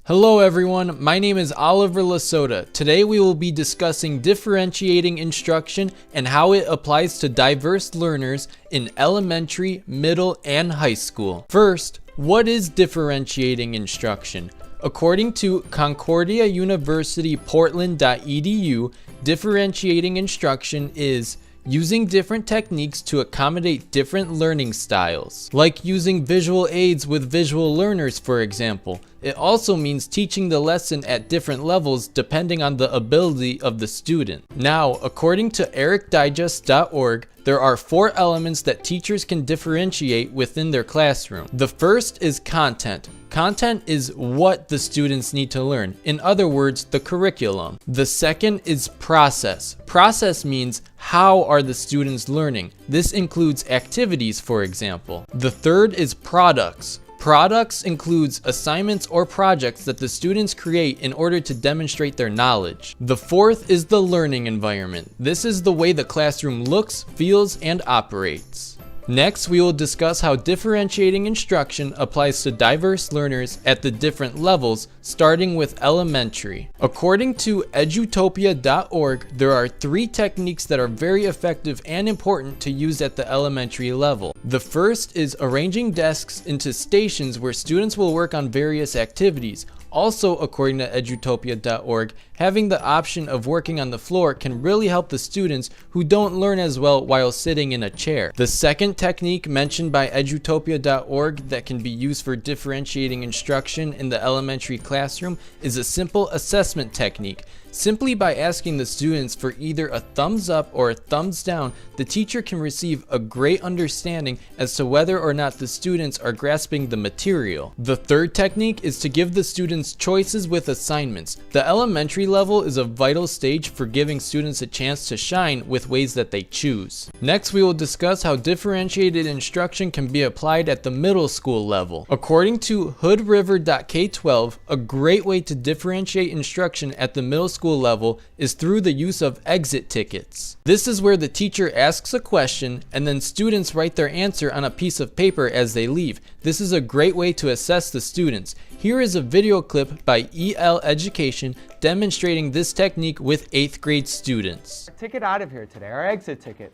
Hello everyone, my name is Oliver Lasota. Today we will be discussing differentiating instruction and how it applies to diverse learners in elementary, middle, and high school. First, what is differentiating instruction? According to Concordia University Portland.edu, differentiating instruction is using different techniques to accommodate different learning styles, like using visual aids with visual learners, for example. It also means teaching the lesson at different levels depending on the ability of the student. Now, according to ericdigest.org, there are 4 elements that teachers can differentiate within their classroom. The first is content. Content is what the students need to learn. In other words, the curriculum. The second is process. Process means how are the students learning? This includes activities, for example. The third is products. Products includes assignments or projects that the students create in order to demonstrate their knowledge. The fourth is the learning environment. This is the way the classroom looks, feels, and operates. Next, we will discuss how differentiating instruction applies to diverse learners at the different levels, starting with elementary. According to edutopia.org, there are 3 techniques that are very effective and important to use at the elementary level. The first is arranging desks into stations where students will work on various activities. Also, according to edutopia.org, having the option of working on the floor can really help the students who don't learn as well while sitting in a chair. The second technique mentioned by edutopia.org that can be used for differentiating instruction in the elementary classroom is a simple assessment technique. Simply by asking the students for either a thumbs up or a thumbs down, the teacher can receive a great understanding as to whether or not the students are grasping the material. The third technique is to give the students choices with assignments. The elementary level is a vital stage for giving students a chance to shine with ways that they choose. Next, we will discuss how differentiated instruction can be applied at the middle school level. According to hoodriver.k12, a great way to differentiate instruction at the middle school level is through the use of exit tickets. This is where the teacher asks a question and then students write their answer on a piece of paper as they leave. This is a great way to assess the students. Here is a video clip by EL Education demonstrating this technique with 8th grade students. Our ticket out of here today, our exit ticket,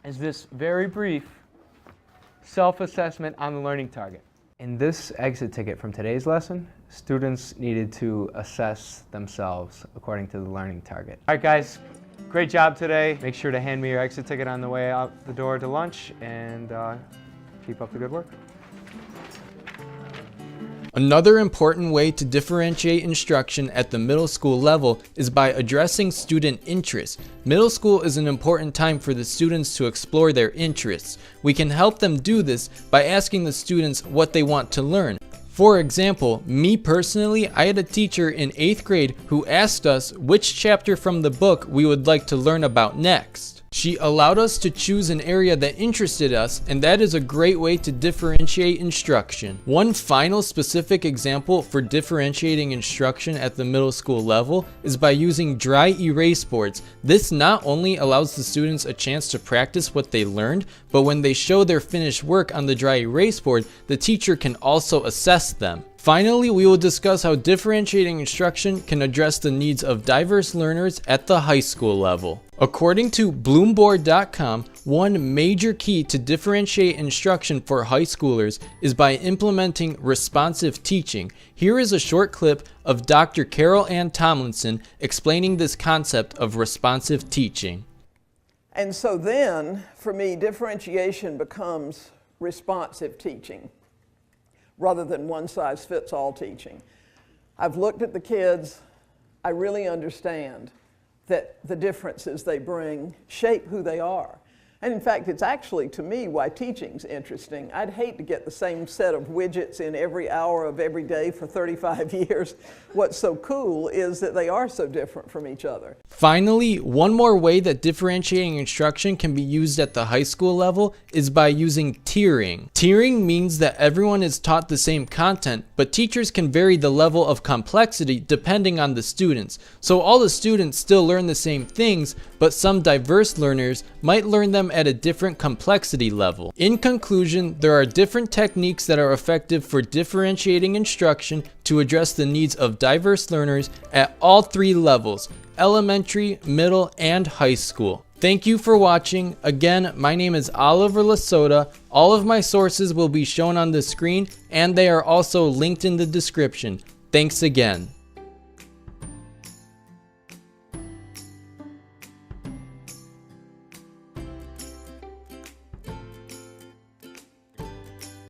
is this very brief self-assessment on the learning target. In this exit ticket from today's lesson, students needed to assess themselves according to the learning target. All right, guys, great job today. Make sure to hand me your exit ticket on the way out the door to lunch, and keep up the good work. Another important way to differentiate instruction at the middle school level is by addressing student interests. Middle school is an important time for the students to explore their interests. We can help them do this by asking the students what they want to learn. For example, me personally, I had a teacher in 8th grade who asked us which chapter from the book we would like to learn about next. She allowed us to choose an area that interested us, and that is a great way to differentiate instruction. One final specific example for differentiating instruction at the middle school level is by using dry erase boards. This not only allows the students a chance to practice what they learned, but when they show their finished work on the dry erase board, the teacher can also assess them. Finally, we will discuss how differentiating instruction can address the needs of diverse learners at the high school level. According to Bloomboard.com, one major key to differentiate instruction for high schoolers is by implementing responsive teaching. Here is a short clip of Dr. Carol Ann Tomlinson explaining this concept of responsive teaching. And so then, for me, differentiation becomes responsive teaching, rather than one-size-fits-all teaching. I've looked at the kids. I really understand that the differences they bring shape who they are. And in fact, it's actually, to me, why teaching's interesting. I'd hate to get the same set of widgets in every hour of every day for 35 years. What's so cool is that they are so different from each other. Finally, one more way that differentiating instruction can be used at the high school level is by using tiering. Tiering means that everyone is taught the same content, but teachers can vary the level of complexity depending on the students. So all the students still learn the same things, but some diverse learners might learn them come at a different complexity level. In conclusion, there are different techniques that are effective for differentiating instruction to address the needs of diverse learners at all three levels: elementary, middle, and high school. Thank you for watching. Again, my name is Oliver Lasota. All of my sources will be shown on the screen, and they are also linked in the description. Thanks again.